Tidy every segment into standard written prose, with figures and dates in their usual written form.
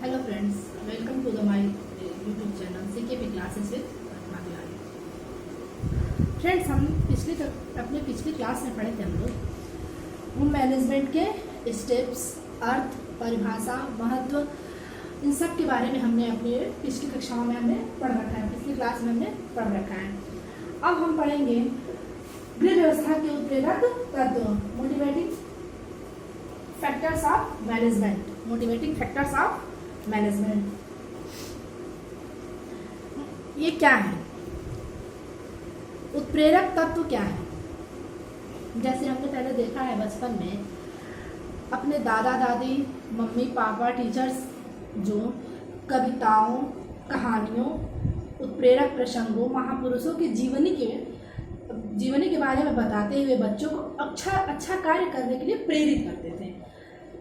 Hello friends, welcome to the my YouTube channel CKP classes with Madhuri. Friends, हम अपने पिछली class में पढ़े थे हम लोग होम मैनेजमेंट के स्टेप्स, अर्थ, परिभाषा, महत्व, इन सब के बारे में हमने अपनी पिछली कक्षाओं में हमने पढ़ रखा है, पिछली क्लास में हमने पढ़ रखा है। अब हम पढ़ेंगे गृह व्यवस्था के उत्प्रेरक तत्व, मोटिवेटिंग फैक्टर्स ऑफ मैनेजमेंट। ये क्या है? उत्प्रेरक तत्व क्या है? जैसे हमने पहले देखा है बचपन में, अपने दादा दादी, मम्मी पापा, टीचर्स जो कविताओं, कहानियों, उत्प्रेरक प्रसंगों, महापुरुषों की जीवनी के बारे में बताते हुए बच्चों को अच्छा कार्य करने के लिए प्रेरित करते थे।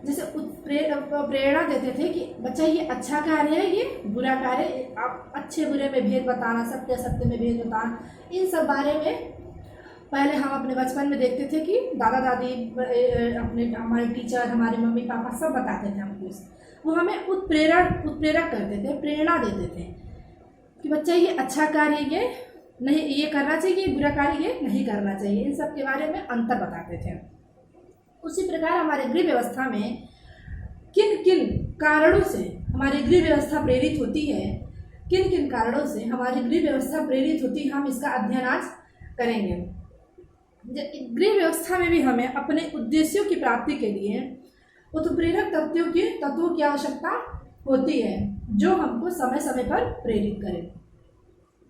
जैसे प्रेरणा देते थे कि बच्चा ये अच्छा कार्य है, ये बुरा कार्य है, आप अच्छे बुरे में भेद बताना, सत्य असत्य में भेद बताना, इन सब बारे में पहले हम अपने बचपन में देखते थे कि दादा दादी, अपने हमारे टीचर, हमारे मम्मी पापा सब बताते थे हमको। वो हमें उत्प्रेरक करते थे, प्रेरणा देते थे कि बच्चा ये अच्छा कार्य ये नहीं, ये करना चाहिए, बुरा कार्य ये नहीं करना चाहिए, इन सब के बारे में अंतर बताते थे। उसी प्रकार हमारे गृह व्यवस्था में किन किन कारणों से हमारी गृह व्यवस्था प्रेरित होती है, किन किन कारणों से हमारी गृह व्यवस्था प्रेरित होती है, हम इसका अध्ययन आज करेंगे। गृह व्यवस्था में भी हमें अपने उद्देश्यों की प्राप्ति के लिए उत्प्रेरक तत्वों की आवश्यकता होती है, जो हमको समय समय पर प्रेरित करें।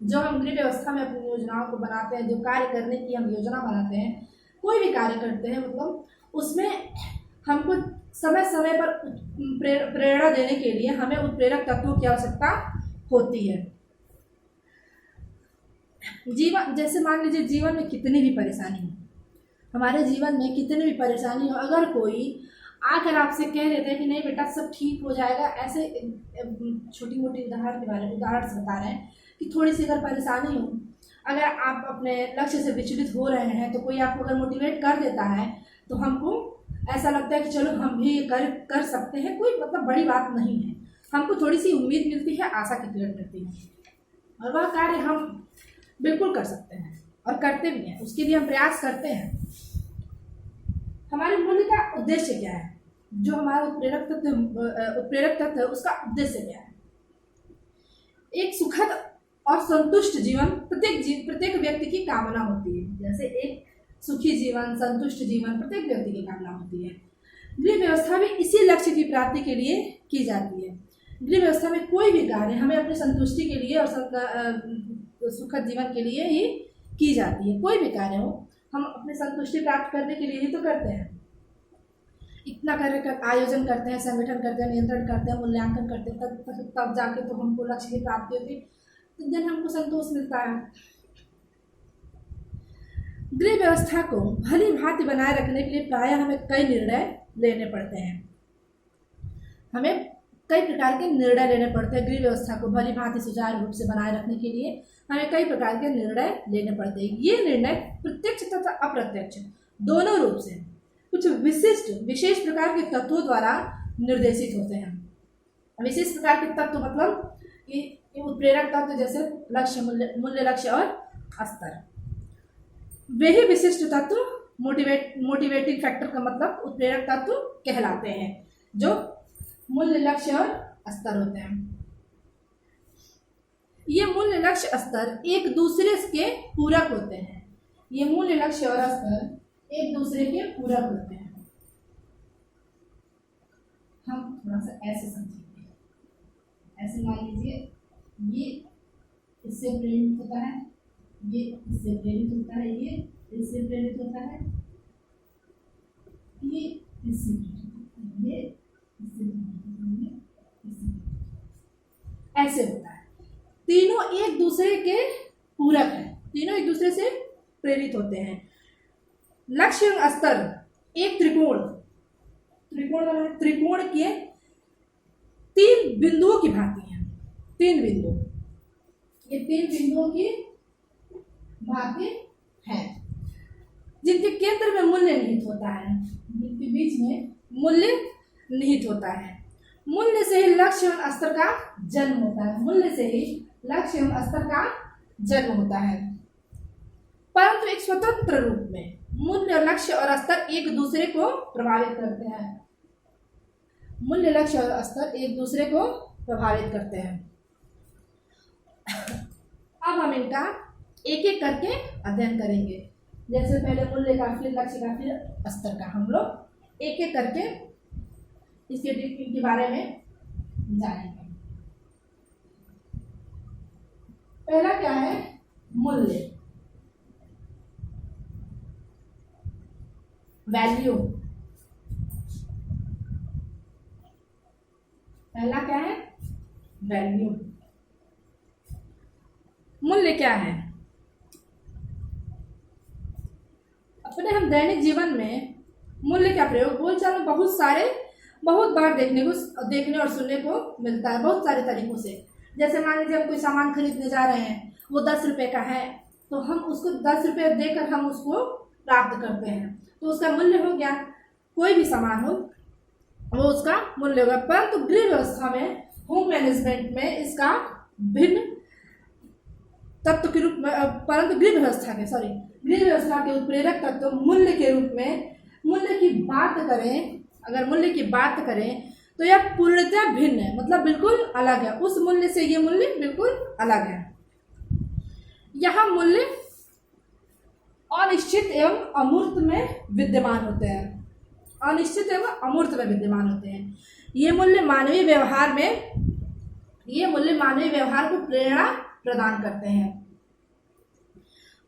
जो हम गृह व्यवस्था में अपनी योजनाओं को बनाते हैं, जो कार्य करने की हम योजना बनाते हैं, कोई भी कार्य करते हैं, मतलब उसमें हमको समय समय पर प्रेरणा देने के लिए हमें उत्प्रेरक तत्वों की आवश्यकता होती है। जैसे मान लीजिए जीवन में कितनी भी परेशानी हो, हमारे जीवन में कितनी भी परेशानी हो, अगर कोई आकर आपसे कह देते हैं कि नहीं बेटा सब ठीक हो जाएगा, ऐसे छोटी मोटी उदाहरण से बता रहे हैं कि थोड़ी सी अगर परेशानी हो, अगर आप अपने लक्ष्य से विचलित हो रहे हैं तो कोई आपको अगर मोटिवेट कर देता है तो हमको ऐसा लगता है कि चलो हम भी कर सकते हैं, कोई मतलब बड़ी बात नहीं है, हमको थोड़ी सी उम्मीद मिलती है, आशा की किरण मिलती है, और वह कार्य हम बिल्कुल कर सकते हैं और करते भी हैं, उसके लिए हम प्रयास करते हैं। हमारे मूल्य का उद्देश्य क्या है? जो हमारा उत्प्रेरक तत्व है, उसका उद्देश्य क्या है? एक सुखद और संतुष्ट जीवन प्रत्येक व्यक्ति की कामना होती है। जैसे एक सुखी जीवन, संतुष्ट जीवन प्रत्येक व्यक्ति की कामना होती है। गृह व्यवस्था भी इसी लक्ष्य की प्राप्ति के लिए की जाती है। गृह व्यवस्था में कोई भी कार्य हमें अपनी संतुष्टि के लिए और सुखद जीवन के लिए ही की जाती है। कोई भी कार्य हो, हम अपनी संतुष्टि प्राप्त करने के लिए ही तो करते हैं। इतना कार्य आयोजन करते हैं, संगठन करते हैं, नियंत्रण करते हैं, मूल्यांकन करते हैं, तब जाके तो हमको लक्ष्य की प्राप्ति होती है, तो दिन हमको संतोष मिलता है। गृह व्यवस्था को भली भांति बनाए रखने के लिए प्रायः हमें कई निर्णय लेने पड़ते हैं। हमें कई प्रकार के निर्णय लेने पड़ते हैं। गृह व्यवस्था को भली भांति सुचारू रूप से बनाए रखने के लिए हमें कई प्रकार के निर्णय लेने पड़ते हैं। ये निर्णय प्रत्यक्ष तथा अप्रत्यक्ष दोनों रूप से कुछ विशेष प्रकार के तत्वों द्वारा निर्देशित होते हैं। विशेष प्रकार के तत्व मतलब कि उत्प्रेरक तत्व, जैसे लक्ष्य, मूल्य, लक्ष्य और स्तर। वे ही विशिष्ट तत्व मोटिवेटिंग फैक्टर का मतलब उत्प्रेरक तत्व कहलाते हैं, जो मूल्य, लक्ष्य और स्तर होते हैं। ये मूल्य, लक्ष्य, स्तर एक दूसरे के पूरक होते हैं। ये मूल्य, लक्ष्य और स्तर एक दूसरे के पूरक होते हैं। हम थोड़ा सा ऐसे समझेंगे। ऐसे मान लीजिए, ये इससे प्रेरित होता है, ये इससे प्रेरित होता है, ये इससे प्रेरित होता है, ये इससे प्रेरित होता है, ये इससे प्रेरित होता है, ये इससे ऐसे होता है। तीनों एक दूसरे के पूरक हैं, तीनों एक दूसरे से प्रेरित होते हैं। लक्ष्य और स्तर एक त्रिकोण के 3 बिंदुओं की भांति हैं। 3 बिंदु, ये 3 बिंदुओं की भांति है, जिनके केंद्र में मूल्य निहित होता है, जिनके बीच में मूल्य निहित होता है। मूल्य से ही लक्ष्य एवं स्तर का जन्म होता है। मूल्य से ही लक्ष्य एवं स्तर का जन्म होता है, परंतु एक स्वतंत्र रूप में। मूल्य, लक्ष्य और स्तर एक दूसरे को प्रभावित करते हैं। मूल्य, लक्ष्य और स्तर एक दूसरे को प्रभावित करते हैं। अब हम इनका एक एक करके अध्ययन करेंगे। जैसे पहले मूल्य का, फिर लक्ष्य का, फिर स्तर का। हम लोग एक एक करके इसके बारे में जानेंगे। पहला क्या है? मूल्य, वैल्यू। पहला क्या है? वैल्यू। मूल्य क्या है? अपने हम दैनिक जीवन में मूल्य का प्रयोग बोलचाल में बहुत बार देखने और सुनने को मिलता है, बहुत सारे तरीकों से। जैसे मान लीजिए हम कोई सामान खरीदने जा रहे हैं, वो 10 रुपए का है, तो हम उसको 10 रुपए देकर हम उसको प्राप्त करते हैं, तो उसका मूल्य हो गया। कोई भी सामान हो वो उसका मूल्य होगा। परंतु गृह व्यवस्था में, होम मैनेजमेंट में इसका भिन्न तत्व के रूप में, परंतु गृह व्यवस्था के उत्प्रेरक तत्व मूल्य के रूप में, मूल्य की बात करें, अगर मूल्य की बात करें तो यह पूर्णतः भिन्न है, मतलब बिल्कुल अलग है। उस मूल्य से ये मूल्य बिल्कुल अलग है। यह मूल्य अनिश्चित एवं अमूर्त में विद्यमान होते हैं। अनिश्चित एवं अमूर्त में विद्यमान होते हैं। ये मूल्य मानवीय व्यवहार को प्रेरणा प्रदान करते हैं।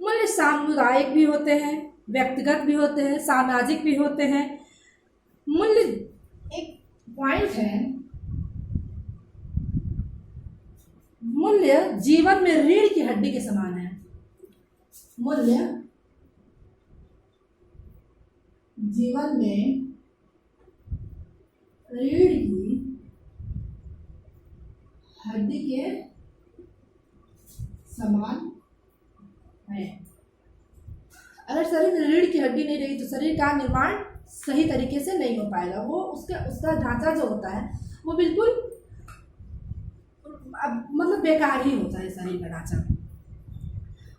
मूल्य सामुदायिक भी होते हैं, व्यक्तिगत भी होते हैं, सामाजिक भी होते हैं। मूल्य एक पॉइंट है, मूल्य जीवन में रीढ़ की हड्डी के समान है। मूल्य जीवन में रीढ़ की हड्डी के समान है। अगर शरीर में रीढ़ की हड्डी नहीं रही तो शरीर का निर्माण सही तरीके से नहीं हो पाएगा। वो उसका ढांचा जो होता है वो बिल्कुल मतलब बेकार ही होता है शरीर का ढांचा।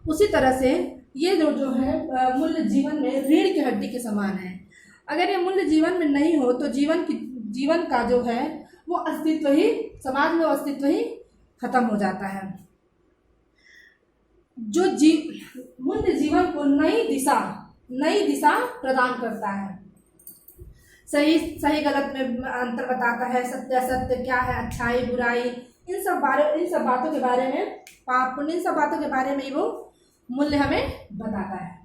उसी तरह से ये जो है मूल्य जीवन में रीढ़ की हड्डी के समान है। अगर ये मूल्य जीवन में नहीं हो तो जीवन का जो है वो अस्तित्व ही, समाज में अस्तित्व ही खत्म हो जाता है। जो मूल्य जीवन को नई दिशा प्रदान करता है। सही गलत में अंतर बताता है, सत्य असत्य क्या है, अच्छाई बुराई, इन सब बातों के बारे में वो मूल्य हमें बताता है।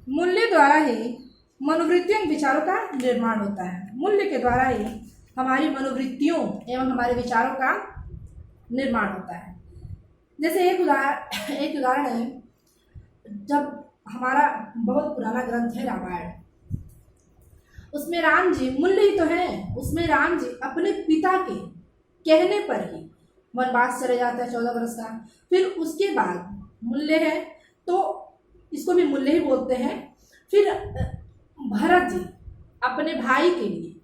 मूल्य द्वारा ही मनोवृत्तियों एवं विचारों का निर्माण होता है। मूल्य के द्वारा ही हमारी मनोवृत्तियों एवं हमारे विचारों का निर्माण होता है। जैसे एक उदाहरण है, जब हमारा बहुत पुराना ग्रंथ है रामायण, उसमें राम जी, मूल्य ही तो है, उसमें राम जी अपने पिता के कहने पर ही वनवास चले जाता है 14 वर्ष का। फिर उसके बाद मूल्य है तो इसको भी मूल्य ही बोलते हैं। फिर भरत जी अपने भाई के लिए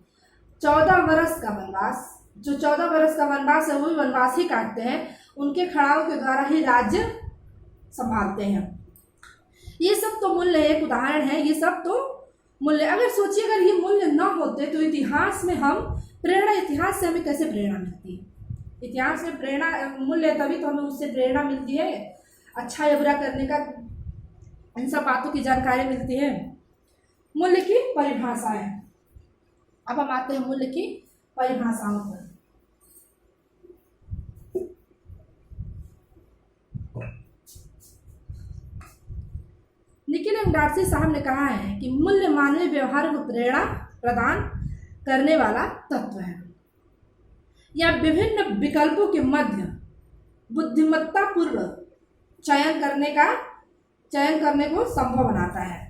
14 वर्ष का वनवास, जो 14 वर्ष का वनवास है वो भी वनवास ही काटते हैं, उनके खड़ाओं के द्वारा ही राज्य संभालते हैं। ये सब तो मूल्य एक उदाहरण है, ये सब तो मूल्य। अगर सोचिए अगर ये मूल्य न होते तो इतिहास से हमें कैसे प्रेरणा मिलती? इतिहास में प्रेरणा मूल्य तभी तो हमें उससे प्रेरणा मिलती है, अच्छा या बुरा करने का, इन सब बातों की जानकारी मिलती है। मूल्य की परिभाषाएं, अब हम आते हैं मूल्य की परिभाषाओं पर। निखिल एवं डार्सी साहब ने कहा है कि मूल्य मानवीय व्यवहार को प्रेरणा प्रदान करने वाला तत्व है। यह विभिन्न विकल्पों के मध्य बुद्धिमत्ता पूर्वक चयन करने को संभव बनाता है।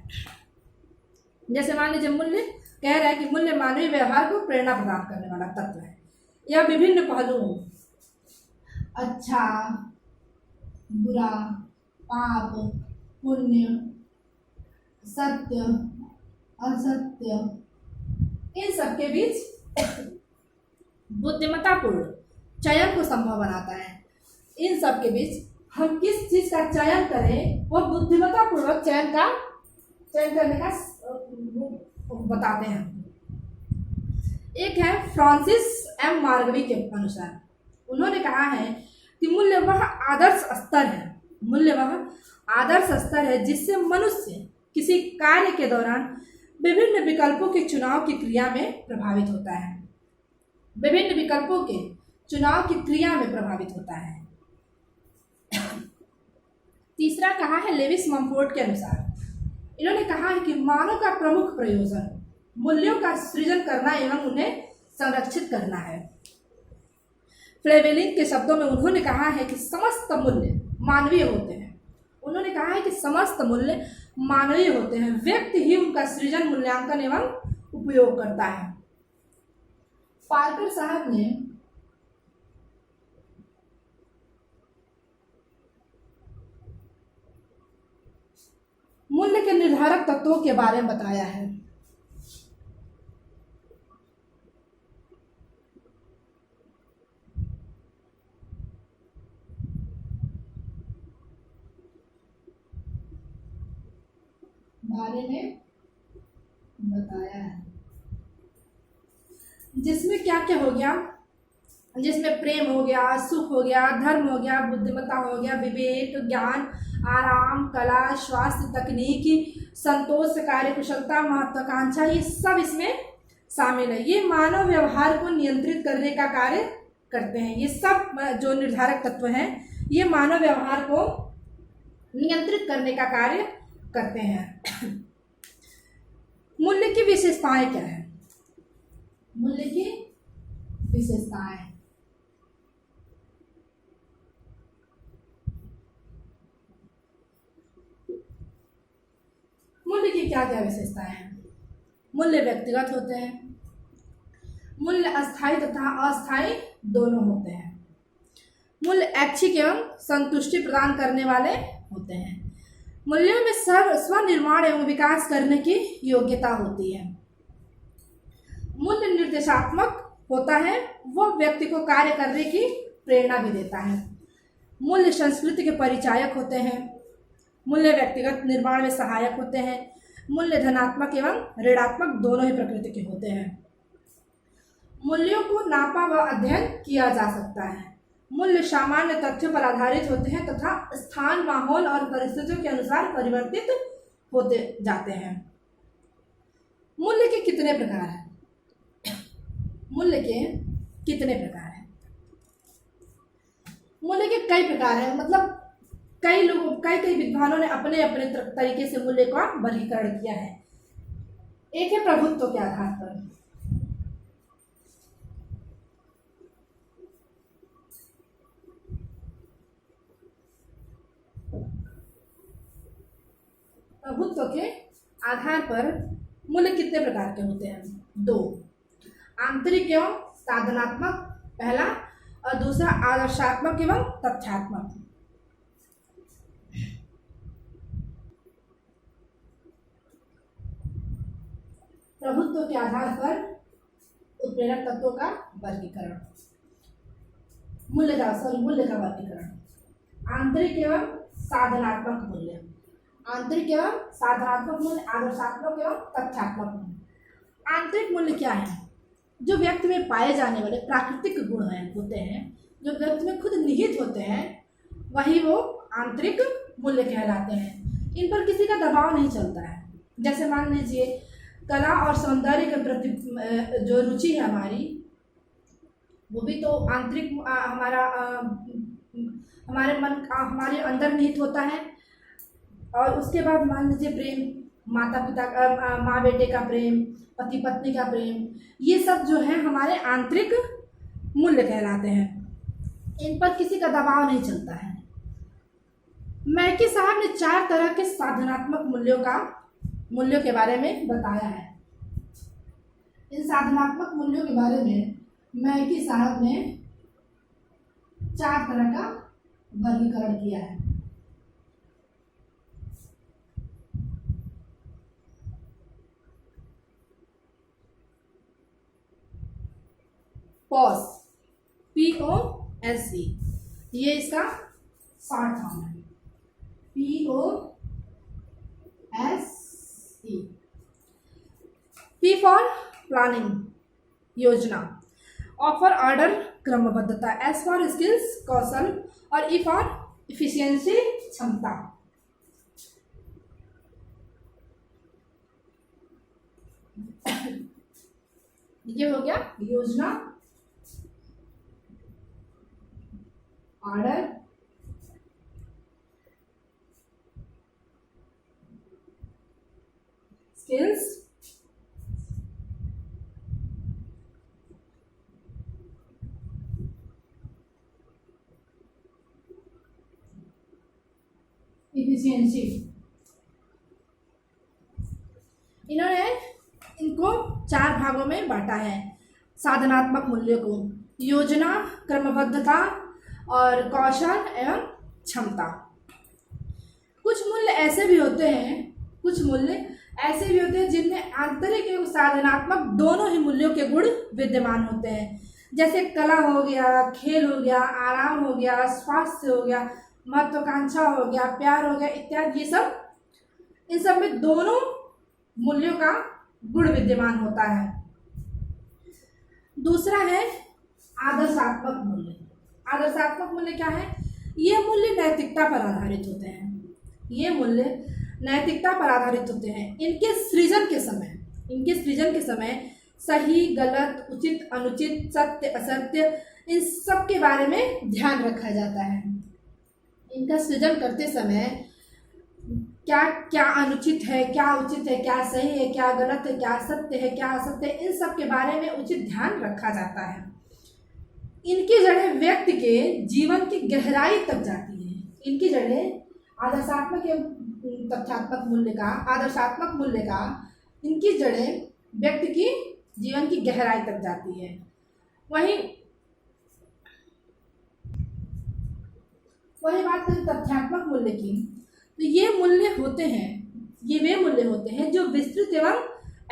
जैसे मान लीजिए मूल्य कह रहा है कि मूल्य मानवीय व्यवहार को प्रेरणा प्रदान करने वाला तत्व है। यह विभिन्न पहलुओं, अच्छा बुरा, पाप पुण्य, सत्य असत्य, इन सबके बीच बुद्धिमत्तापूर्ण चयन को संभव बनाता है। इन सबके बीच हम किस चीज का चयन करें, वो बुद्धिमत्तापूर्वक चयन करने का बताते हैं। एक है फ्रांसिस एम मार्गवी के अनुसार, उन्होंने कहा है कि मूल्य वह आदर्श स्तर है जिससे मनुष्य किसी कार्य के दौरान विभिन्न विकल्पों के चुनाव की क्रिया में प्रभावित होता है। विभिन्न विकल्पों के चुनाव की क्रिया में प्रभावित होता है। तीसरा कहा है लेविस मम्फोर्ड के अनुसार, इन्होंने कहा है कि मानव का प्रमुख प्रयोजन मूल्यों का सृजन करना एवं उन्हें संरक्षित करना है। फ्लेवेलिन के शब्दों में उन्होंने कहा है कि समस्त मूल्य मानवीय होते हैं। उन्होंने कहा है कि समस्त मूल्य मानवीय होते हैं, व्यक्ति ही उनका सृजन, मूल्यांकन एवं उपयोग करता है। पार्कर साहब ने मूल्य के निर्धारक तत्वों के बारे में बताया है। जिसमें क्या क्या हो गया, जिसमें प्रेम हो गया, सुख हो गया, धर्म हो गया, बुद्धिमत्ता हो गया, विवेक, ज्ञान, आराम, कला, स्वास्थ्य, तकनीकी, संतोष, कार्यकुशलता, महत्वाकांक्षा, ये सब इसमें शामिल है। ये मानव व्यवहार को नियंत्रित करने का कार्य करते हैं। ये सब जो निर्धारक तत्व हैं, ये मानव व्यवहार को नियंत्रित करने का कार्य करते हैं। मूल्य की विशेषताएं क्या है? मूल्य की विशेषताएं, मूल्य की क्या क्या विशेषताएं हैं? मूल्य व्यक्तिगत होते हैं, मूल्य अस्थायी तथा अस्थायी दोनों होते हैं, मूल्य ऐच्छिक एवं संतुष्टि प्रदान करने वाले होते हैं, मूल्यों में स्वनिर्माण एवं विकास करने की योग्यता होती है, मूल्य निर्देशात्मक होता है, वह व्यक्ति को कार्य करने की प्रेरणा भी देता है, मूल्य संस्कृति के परिचायक होते हैं, मूल्य व्यक्तिगत निर्माण में सहायक होते हैं, मूल्य धनात्मक एवं ऋणात्मक दोनों ही प्रकृति के होते हैं, मूल्यों को नापा व अध्ययन किया जा सकता है, मूल्य सामान्य तथ्यों पर आधारित होते हैं तथा स्थान, माहौल और परिस्थितियों के अनुसार परिवर्तित होते जाते हैं। मूल्य के कितने प्रकार हैं? मूल्य के कितने प्रकार हैं? मूल्य के कई प्रकार हैं, मतलब कई विद्वानों ने अपने अपने तरीके से मूल्य का वर्गीकरण किया है। एक है प्रभुत्व के आधार पर, प्रभुत्व के आधार पर मूल्य कितने प्रकार के होते हैं? दो, आंतरिक एवं साधनात्मक पहला, और दूसरा आदर्शात्मक एवं तथ्यात्मक। प्रभुत्व के आधार पर उत्प्रेरक तत्वों का वर्गीकरण, मूल्य का वर्गीकरण, आंतरिक एवं साधनात्मक मूल्य, आंतरिक एवं साधनात्मक मूल्य, आदर्शात्मक एवं तथ्यात्मक मूल्य। आंतरिक मूल्य क्या है? जो व्यक्ति में पाए जाने वाले प्राकृतिक गुण होते हैं, जो व्यक्ति में खुद निहित होते हैं, वही वो आंतरिक मूल्य कहलाते हैं। इन पर किसी का दबाव नहीं चलता है। जैसे मान लीजिए कला और सौंदर्य के प्रति जो रुचि है हमारी, वो भी तो आंतरिक हमारे अंदर निहित होता है। और उसके बाद मान लीजिए प्रेम, माता पिता का, माँ बेटे का प्रेम, पति पत्नी का प्रेम, ये सब जो है हमारे आंतरिक मूल्य कहलाते हैं। इन पर किसी का दबाव नहीं चलता है। मैकी साहब ने 4 तरह के साधनात्मक मूल्यों के बारे में बताया है। इन साधनात्मक मूल्यों के बारे में मैकी साहब ने 4 तरह का वर्गीकरण किया है। पॉस, POSE, ये इसका शॉर्ट फॉर्म है, POSE। P फॉर प्लानिंग, योजना। O फॉर ऑर्डर, क्रमबद्धता। S फॉर स्किल्स, कौशल। और E फॉर इफिशियंसी, क्षमता। ये हो गया योजना, ऑर्डर, स्किल्स, इफिशियंसी। इन्होंने इनको 4 भागों में बांटा है साधनात्मक मूल्यों को, योजना, क्रमबद्धता और कौशल एवं क्षमता। कुछ मूल्य ऐसे भी होते हैं जिनमें आंतरिक एवं साधनात्मक दोनों ही मूल्यों के गुण विद्यमान होते हैं, जैसे कला हो गया, खेल हो गया, आराम हो गया, स्वास्थ्य हो गया, महत्वाकांक्षा हो गया, प्यार हो गया इत्यादि। ये सब, इन सब में दोनों मूल्यों का गुण विद्यमान होता है। दूसरा है आदर्शात्मक मूल्य। आदर्शात्मक मूल्य क्या है? ये मूल्य नैतिकता पर आधारित होते हैं। ये मूल्य नैतिकता पर आधारित होते हैं। इनके सृजन के समय सही, गलत, उचित, अनुचित, सत्य, असत्य, इन सब के बारे में ध्यान रखा जाता है। इनका सृजन करते समय क्या क्या अनुचित है, क्या उचित है, क्या सही है, क्या गलत है, क्या सत्य है, क्या असत्य है, इन सब के बारे में उचित ध्यान रखा जाता है। इनकी जड़ें व्यक्ति के जीवन की गहराई तक जाती हैं। इनकी जड़ें आदर्शात्मक एवं तथ्यात्मक मूल्य का, आदर्शात्मक मूल्य का, इनकी जड़ें व्यक्ति की जीवन की गहराई तक जाती है। वही बात करें तथ्यात्मक मूल्य की, तो ये वे मूल्य होते हैं जो विस्तृत एवं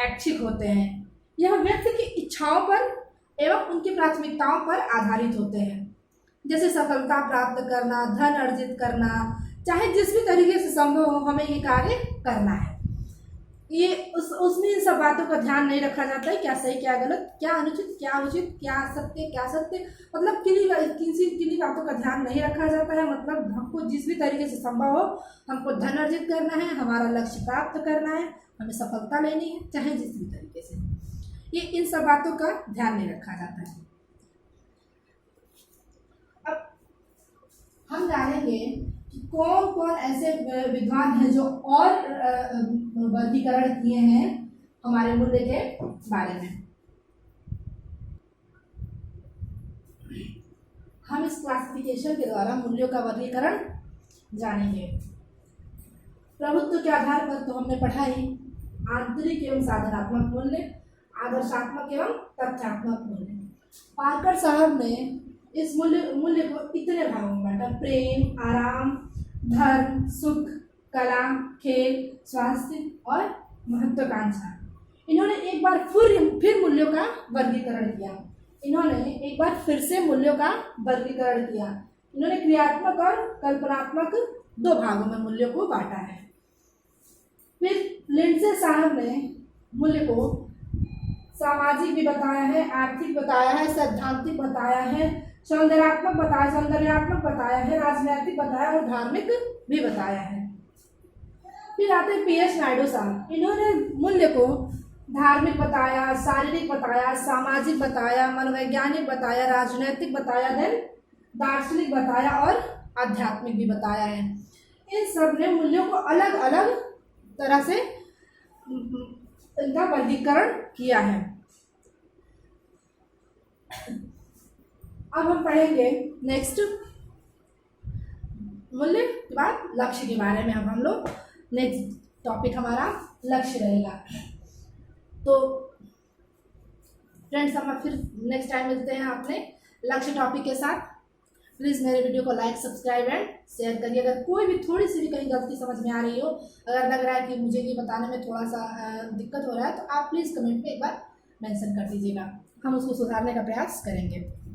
ऐच्छिक होते हैं। यह व्यक्ति की इच्छाओं पर एवं उनकी प्राथमिकताओं पर आधारित होते हैं, जैसे सफलता प्राप्त करना, धन अर्जित करना, चाहे जिस भी तरीके से संभव हो हमें ये कार्य करना है। ये उसमें इन सब बातों का ध्यान नहीं रखा जाता है, क्या सही, क्या गलत, क्या अनुचित, क्या उचित, क्या सत्य, मतलब किन्हीं बातों का ध्यान नहीं रखा जाता है। मतलब हमको जिस भी तरीके से संभव हो हमको धन अर्जित करना है, हमारा लक्ष्य प्राप्त करना है, हमें सफलता लेनी है, चाहे जिस भी तरीके से। ये इन सब बातों का ध्यान नहीं रखा जाता है। अब हम जानेंगे कि कौन कौन ऐसे विद्वान हैं जो और वर्गीकरण किए हैं हमारे मूल्य के बारे में। हम इस क्लासिफिकेशन के द्वारा मूल्यों का वर्गीकरण जानेंगे। प्रभुत्व के आधार पर तो हमने पढ़ा ही, आंतरिक एवं साधनात्मक मूल्य, आदर्शात्मक एवं तथ्यात्मक मूल्य। पार्कर साहब ने इस मूल्य को इतने भागों में बांटा: प्रेम, आराम, धर्म, सुख, कला, खेल, स्वास्थ्य और महत्वाकांक्षा। इन्होंने एक बार फिर मूल्यों का वर्गीकरण किया। इन्होंने क्रियात्मक और कल्पनात्मक 2 भागों में मूल्यों को बांटा है। फिर लिंडसे साहब ने मूल्य को सामाजिक भी बताया है, आर्थिक बताया है, सैद्धांतिक बताया है, सौंदर्यात्मक बताया है, राजनैतिक बताया और धार्मिक भी बताया है। फिर आते हैं PS नायडू साहब। इन्होंने मूल्य को धार्मिक बताया, शारीरिक बताया, सामाजिक बताया, मनोवैज्ञानिक बताया, राजनैतिक बताया, दार्शनिक बताया और आध्यात्मिक भी बताया है। इन सब ने मूल्यों को अलग अलग तरह से इनका वर्गीकरण किया है। अब हम पढ़ेंगे नेक्स्ट मूल्य के बाद लक्ष्य के बारे में। अब हम लोग नेक्स्ट टॉपिक हमारा लक्ष्य रहेगा। तो फ्रेंड्स, हम फिर नेक्स्ट टाइम मिलते हैं अपने लक्ष्य टॉपिक के साथ। प्लीज़ मेरे वीडियो को लाइक, सब्सक्राइब एंड शेयर करिए। अगर कोई भी थोड़ी सी भी कहीं गलती समझ में आ रही हो, अगर लग रहा है कि मुझे ये बताने में थोड़ा सा दिक्कत हो रहा है, तो आप प्लीज़ कमेंट में एक बार मेंशन कर दीजिएगा। हम उसको सुधारने का प्रयास करेंगे।